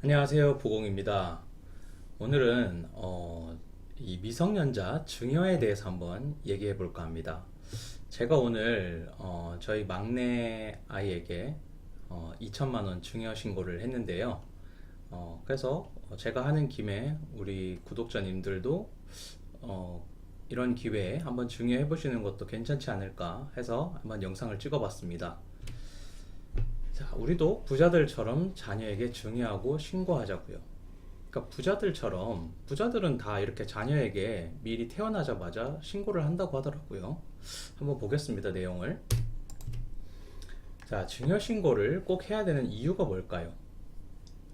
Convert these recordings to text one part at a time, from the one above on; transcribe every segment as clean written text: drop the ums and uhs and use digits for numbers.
안녕하세요, 보공입니다. 오늘은 이 미성년자 증여에 대해서 한번 얘기해 볼까 합니다. 제가 오늘 저희 막내 아이에게 2천만 원 증여 신고를 했는데요. 그래서 제가 하는 김에 우리 구독자님들도 이런 기회에 한번 증여해 보시는 것도 괜찮지 않을까 해서 한번 영상을 찍어 봤습니다. 자, 우리도 부자들처럼 자녀에게 증여하고 신고하자고요. 그러니까 부자들은 다 이렇게 자녀에게 미리 태어나자마자 신고를 한다고 하더라고요. 한번 보겠습니다, 내용을. 자, 증여 신고를 꼭 해야 되는 이유가 뭘까요?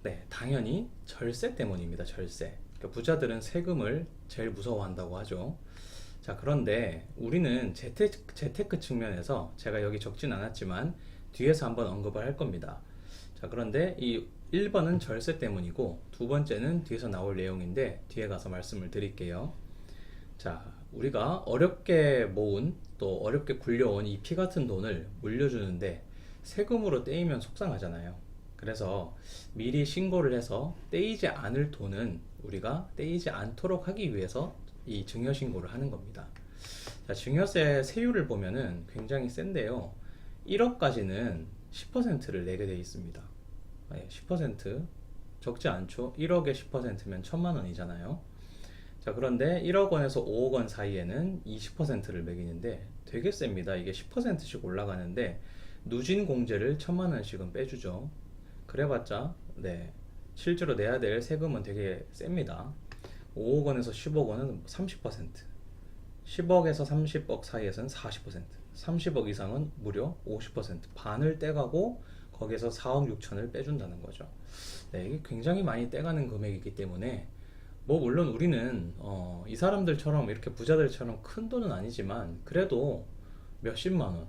네, 당연히 절세 때문입니다. 절세. 그러니까 부자들은 세금을 제일 무서워한다고 하죠. 자, 그런데 우리는 재테크 측면에서 제가 여기 적진 않았지만 뒤에서 한번 언급을 할 겁니다. 자, 그런데 이 1번은 절세 때문이고 두 번째는 뒤에서 나올 내용인데 뒤에 가서 말씀을 드릴게요. 자, 우리가 어렵게 모은 또 어렵게 굴려온 이 피 같은 돈을 물려주는데 세금으로 떼이면 속상하잖아요. 그래서 미리 신고를 해서 떼이지 않을 돈은 우리가 떼이지 않도록 하기 위해서 이 증여신고를 하는 겁니다. 자, 증여세 세율을 보면은 굉장히 센데요. 1억까지는 10%를 내게 되어 있습니다. 10% 적지 않죠? 1억에 10%면 1천만 원이잖아요. 자, 그런데 1억 원에서 5억 원 사이에는 20%를 매기는데 되게 셉니다. 이게 10%씩 올라가는데 누진 공제를 1천만 원씩은 빼주죠. 그래봤자 실제로 내야 될 세금은 되게 셉니다. 5억 원에서 10억 원은 30%, 10억에서 30억 사이에서는 40%, 30억 이상은 무려 50%, 반을 떼가고 거기에서 4억 6천을 빼준다는 거죠. 네, 이게 굉장히 많이 떼가는 금액이기 때문에 뭐 물론 우리는 이 사람들처럼 이렇게 부자들처럼 큰 돈은 아니지만 그래도 몇십만 원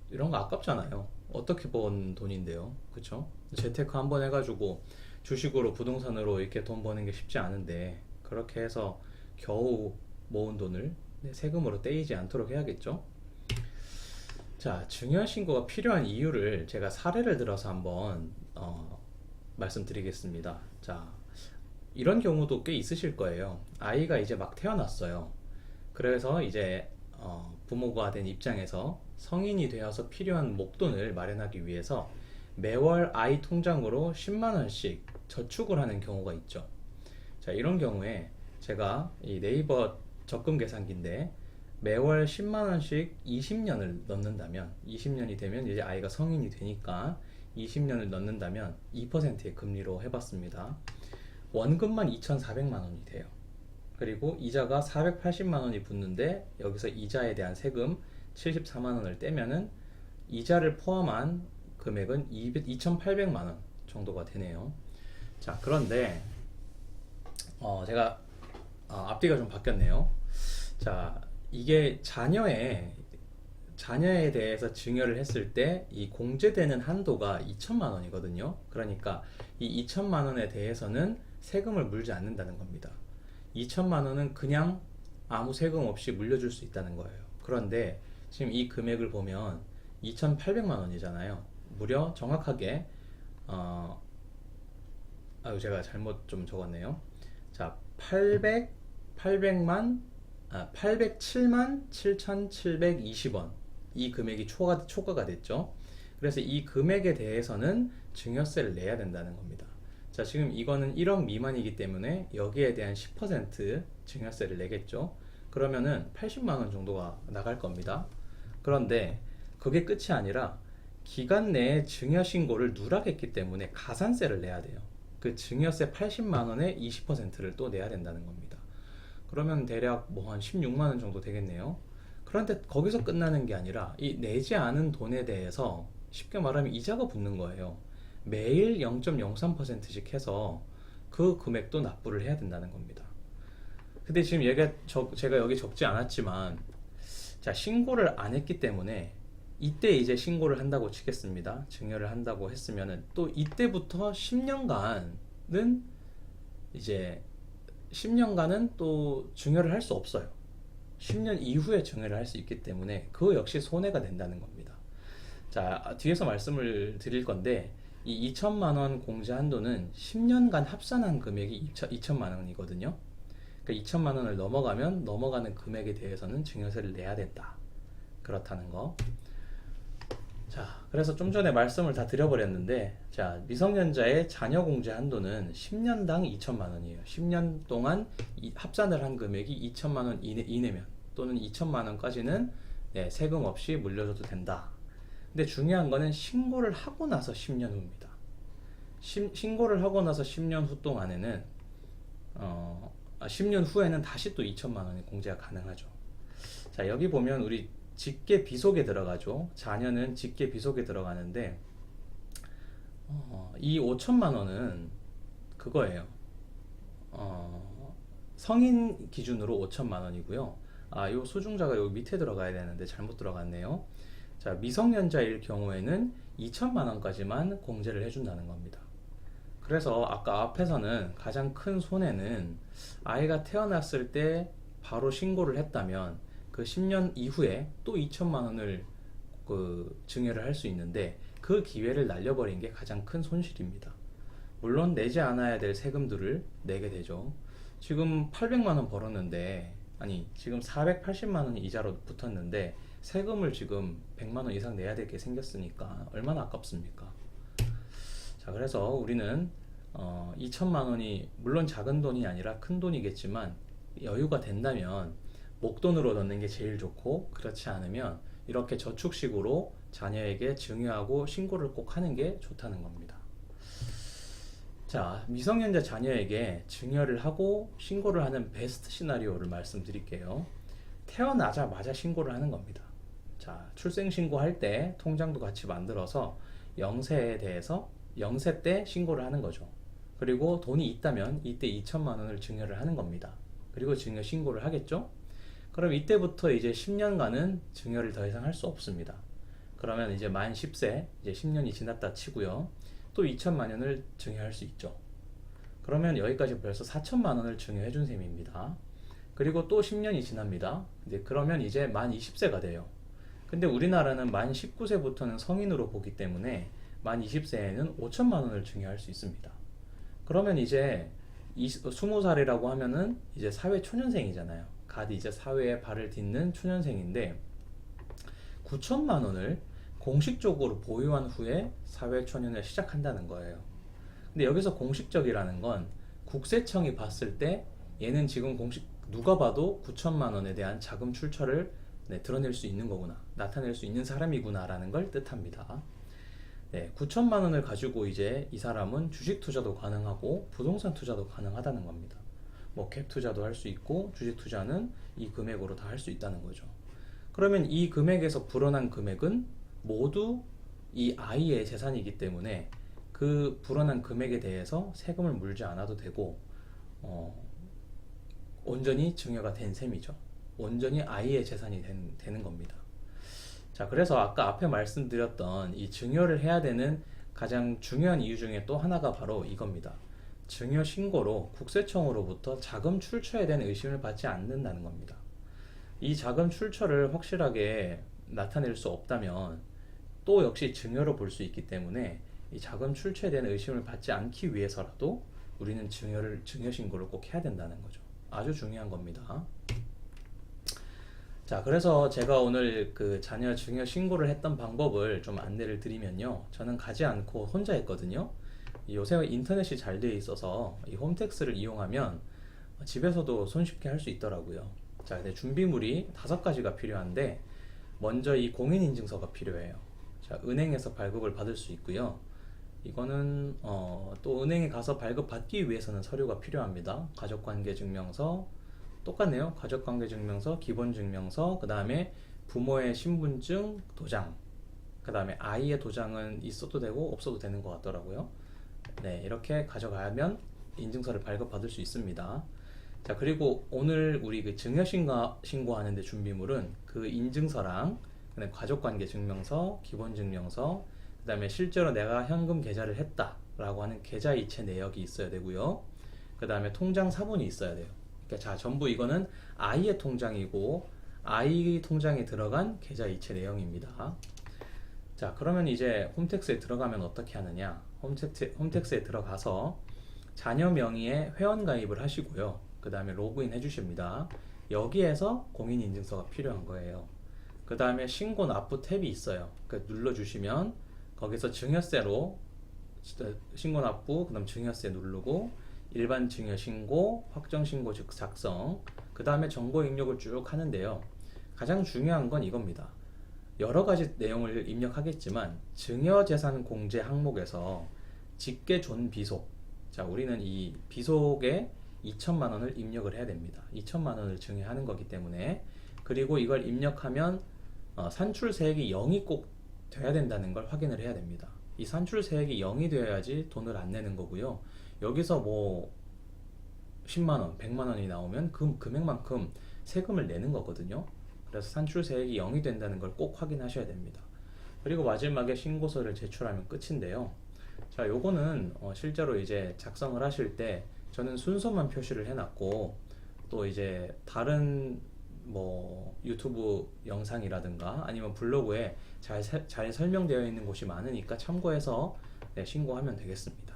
이런 거 아깝잖아요. 어떻게 번 돈인데요, 그쵸? 재테크 한번 해가지고 주식으로 부동산으로 이렇게 돈 버는 게 쉽지 않은데 그렇게 해서 겨우 모은 돈을 세금으로 떼이지 않도록 해야겠죠. 자, 증여신고가 필요한 이유를 제가 사례를 들어서 한번 말씀드리겠습니다. 자, 이런 경우도 꽤 있으실 거예요. 아이가 이제 막 태어났어요. 그래서 이제 부모가 된 입장에서 성인이 되어서 필요한 목돈을 마련하기 위해서 매월 아이 통장으로 10만 원씩 저축을 하는 경우가 있죠. 자, 이런 경우에 제가 이 네이버 적금 계산기인데 매월 10만 원씩 20년을 넣는다면 20년이 되면 이제 아이가 성인이 되니까 20년을 넣는다면 2%의 금리로 해봤습니다. 원금만 2,400만 원이 돼요. 그리고 이자가 480만 원이 붙는데 여기서 이자에 대한 세금 74만 원을 떼면은 이자를 포함한 금액은 2,800만 원 정도가 되네요. 자, 그런데 제가 앞뒤가 좀 바뀌었네요. 자, 이게 자녀에 대해서 증여를 했을 때 이 공제되는 한도가 2천만 원이거든요. 그러니까 이 2천만 원에 대해서는 세금을 물지 않는다는 겁니다. 2천만 원은 그냥 아무 세금 없이 물려줄 수 있다는 거예요. 그런데 지금 이 금액을 보면 2,800만 원이잖아요. 무려 정확하게 제가 잘못 좀 적었네요. 자, 807만 7,720원. 이 금액이 초과가 됐죠. 그래서 이 금액에 대해서는 증여세를 내야 된다는 겁니다. 자, 지금 이거는 1억 미만이기 때문에 여기에 대한 10% 증여세를 내겠죠. 그러면은 80만 원 정도가 나갈 겁니다. 그런데 그게 끝이 아니라 기간 내에 증여 신고를 누락했기 때문에 가산세를 내야 돼요. 그 증여세 80만 원에 20%를 또 내야 된다는 겁니다. 그러면 대략 뭐 한 16만 원 정도 되겠네요. 그런데 거기서 끝나는 게 아니라 이 내지 않은 돈에 대해서 쉽게 말하면 이자가 붙는 거예요. 매일 0.03%씩 해서 그 금액도 납부를 해야 된다는 겁니다. 근데 지금 제가 여기 적지 않았지만 자, 신고를 안 했기 때문에 이때 이제 신고를 한다고 치겠습니다. 증여를 한다고 했으면은 또 이때부터 10년간은 이제 10년간은 또 증여를 할 수 없어요. 10년 이후에 증여를 할 수 있기 때문에 그 역시 손해가 된다는 겁니다. 자, 뒤에서 말씀을 드릴 건데 이 2천만 원 공제 한도는 10년간 합산한 금액이 2천만 원이거든요. 그러니까 2천만 원을 넘어가면 넘어가는 금액에 대해서는 증여세를 내야 된다. 그렇다는 거. 자, 그래서 좀 전에 말씀을 다 드려버렸는데, 자, 미성년자의 자녀 공제 한도는 10년당 2천만 원이에요. 10년 동안 합산을 한 금액이 2천만 원 이내면 또는 2천만 원까지는 네, 세금 없이 물려줘도 된다. 근데 중요한 거는 신고를 하고 나서 10년 후입니다. 신고를 하고 나서 10년 후 동안에는 10년 후에는 다시 또 2천만 원의 공제가 가능하죠. 자, 여기 보면 우리 직계 비속에 들어가죠. 자녀는 직계 비속에 들어가는데 이 5천만 원은 그거예요. 성인 기준으로 5천만 원이고요. 요 소중자가 여기 밑에 들어가야 되는데 잘못 들어갔네요. 자, 미성년자일 경우에는 2천만 원까지만 공제를 해준다는 겁니다. 그래서 아까 앞에서는 가장 큰 손해는 아이가 태어났을 때 바로 신고를 했다면 그 10년 이후에 또 2천만 원을 증여를 할 수 있는데 그 기회를 날려버린 게 가장 큰 손실입니다. 물론 내지 않아야 될 세금들을 내게 되죠. 지금 800만 원 벌었는데, 아니 지금 480만 원이 이자로 붙었는데 세금을 지금 100만 원 이상 내야 될 게 생겼으니까 얼마나 아깝습니까? 자, 그래서 우리는 2천만 원이 물론 작은 돈이 아니라 큰 돈이겠지만 여유가 된다면 목돈으로 넣는 게 제일 좋고, 그렇지 않으면 이렇게 저축식으로 자녀에게 증여하고 신고를 꼭 하는 게 좋다는 겁니다. 자, 미성년자 자녀에게 증여를 하고 신고를 하는 베스트 시나리오를 말씀드릴게요. 태어나자마자 신고를 하는 겁니다. 자, 출생신고할 때 통장도 같이 만들어서 영세에 대해서 영세 때 신고를 하는 거죠. 그리고 돈이 있다면 이때 2천만 원을 증여를 하는 겁니다. 그리고 증여 신고를 하겠죠? 그럼 이때부터 이제 10년간은 증여를 더 이상 할 수 없습니다. 그러면 이제 만 10세, 이제 10년이 지났다 치고요. 또 2천만 원을 증여할 수 있죠. 그러면 여기까지 벌써 4천만 원을 증여해 준 셈입니다. 그리고 또 10년이 지납니다. 이제 그러면 이제 만 20세가 돼요. 근데 우리나라는 만 19세부터는 성인으로 보기 때문에 만 20세에는 5천만 원을 증여할 수 있습니다. 그러면 이제 20살이라고 하면은 이제 사회 초년생이잖아요. 갓 이제 사회에 발을 딛는 초년생인데 9천만 원을 공식적으로 보유한 후에 사회 초년을 시작한다는 거예요. 근데 여기서 공식적이라는 건 국세청이 봤을 때 얘는 지금 누가 봐도 9천만 원에 대한 자금 출처를 드러낼 수 있는 거구나, 나타낼 수 있는 사람이구나 라는 걸 뜻합니다. 9천만 원을 가지고 이제 이 사람은 주식 투자도 가능하고 부동산 투자도 가능하다는 겁니다. 뭐 갭 투자도 할 수 있고 주식 투자는 이 금액으로 다 할 수 있다는 거죠. 그러면 이 금액에서 불어난 금액은 모두 이 아이의 재산이기 때문에 그 불어난 금액에 대해서 세금을 물지 않아도 되고 온전히 증여가 된 셈이죠. 온전히 아이의 재산이 되는 겁니다. 자, 그래서 아까 앞에 말씀드렸던 이 증여를 해야 되는 가장 중요한 이유 중에 또 하나가 바로 이겁니다. 증여 신고로 국세청으로부터 자금 출처에 대한 의심을 받지 않는다는 겁니다. 이 자금 출처를 확실하게 나타낼 수 없다면 또 역시 증여로 볼 수 있기 때문에 이 자금 출처에 대한 의심을 받지 않기 위해서라도 우리는 증여 신고를 꼭 해야 된다는 거죠. 아주 중요한 겁니다. 자, 그래서 제가 오늘 그 자녀 증여 신고를 했던 방법을 좀 안내를 드리면요. 저는 가지 않고 혼자 했거든요. 요새 인터넷이 잘 되어 있어서 이 홈택스를 이용하면 집에서도 손쉽게 할 수 있더라고요. 자, 근데 준비물이 5가지가 필요한데 먼저 이 공인인증서가 필요해요. 자, 은행에서 발급을 받을 수 있고요. 이거는 또 은행에 가서 발급받기 위해서는 서류가 필요합니다. 가족관계증명서, 똑같네요. 가족관계증명서, 기본증명서, 그 다음에 부모의 신분증 도장, 그 다음에 아이의 도장은 있어도 되고 없어도 되는 것 같더라고요. 네, 이렇게 가져가면 인증서를 발급받을 수 있습니다. 자, 그리고 오늘 우리 그 증여 신고하는데 준비물은 그 인증서랑 그다음에 가족관계증명서, 기본증명서, 그 다음에 실제로 내가 현금 계좌를 했다라고 하는 계좌이체 내역이 있어야 되고요. 그 다음에 통장 사본이 있어야 돼요. 그러니까 자, 전부 이거는 아이의 통장이고 아이 통장에 들어간 계좌이체 내용입니다. 자, 그러면 이제 홈택스에 들어가면 어떻게 하느냐? 홈택스에 들어가서 자녀 명의의 회원 가입을 하시고요. 그 다음에 로그인 해주십니다. 여기에서 공인인증서가 필요한 거예요. 그 다음에 신고 납부 탭이 있어요. 눌러주시면 거기서 증여세로 신고 납부, 그 다음 증여세 누르고 일반 증여 신고, 확정 신고 즉 작성, 그 다음에 정보 입력을 쭉 하는데요. 가장 중요한 건 이겁니다. 여러 가지 내용을 입력하겠지만 증여재산 공제 항목에서 직계 존비속, 자 우리는 이 비속에 2천만 원을 입력을 해야 됩니다. 2천만 원을 증여하는 거기 때문에. 그리고 이걸 입력하면 산출세액이 0이 꼭 돼야 된다는 걸 확인을 해야 됩니다. 이 산출세액이 0이 되어야지 돈을 안 내는 거고요. 여기서 뭐 10만원, 100만원이 나오면 그 금액만큼 세금을 내는 거거든요. 그래서 산출세액이 0이 된다는 걸 꼭 확인하셔야 됩니다. 그리고 마지막에 신고서를 제출하면 끝인데요. 자, 요거는 실제로 이제 작성을 하실 때 저는 순서만 표시를 해놨고, 또 이제 다른 뭐 유튜브 영상이라든가 아니면 블로그에 잘 설명되어 있는 곳이 많으니까 참고해서 신고하면 되겠습니다.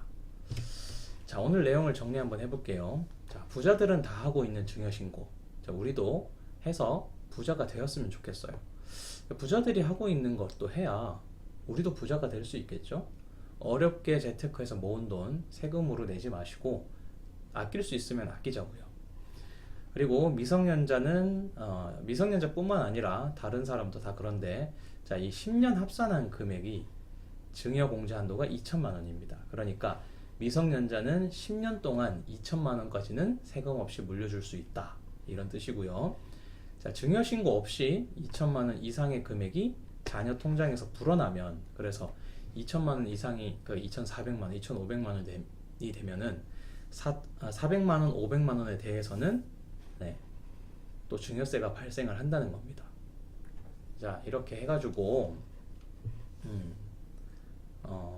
자, 오늘 내용을 정리 한번 해볼게요. 자, 부자들은 다 하고 있는 증여신고. 자, 우리도 해서 부자가 되었으면 좋겠어요. 부자들이 하고 있는 것도 해야 우리도 부자가 될 수 있겠죠? 어렵게 재테크해서 모은 돈 세금으로 내지 마시고 아낄 수 있으면 아끼자고요. 그리고 미성년자는 미성년자뿐만 아니라 다른 사람도 다 그런데, 자, 이 10년 합산한 금액이 증여 공제 한도가 2천만 원입니다. 그러니까 미성년자는 10년 동안 2천만 원까지는 세금 없이 물려줄 수 있다, 이런 뜻이고요. 자, 증여 신고 없이 2천만 원 이상의 금액이 자녀 통장에서 불어나면, 그래서 2천만 원 이상이 2,400만 원, 2,500만 원이 되면은 400만 원, 500만 원에 대해서는 또 증여세가 발생을 한다는 겁니다. 자, 이렇게 해가지고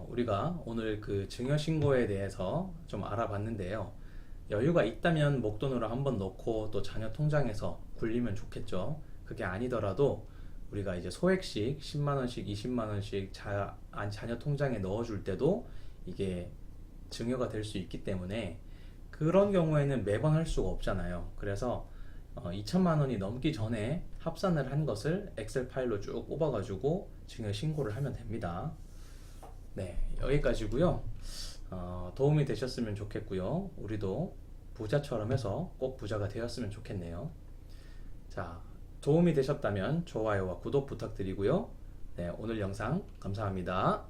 우리가 오늘 그 증여신고에 대해서 좀 알아봤는데요. 여유가 있다면 목돈으로 한번 넣고 또 자녀 통장에서 굴리면 좋겠죠. 그게 아니더라도 우리가 이제 소액씩 10만원씩 20만원씩 자녀 통장에 넣어줄 때도 이게 증여가 될 수 있기 때문에 그런 경우에는 매번 할 수가 없잖아요. 그래서 2천만 원이 넘기 전에 합산을 한 것을 엑셀 파일로 쭉 뽑아가지고 증여 신고를 하면 됩니다. 네, 여기까지고요. 도움이 되셨으면 좋겠고요. 우리도 부자처럼 해서 꼭 부자가 되었으면 좋겠네요. 자, 도움이 되셨다면 좋아요와 구독 부탁드리고요. 네, 오늘 영상 감사합니다.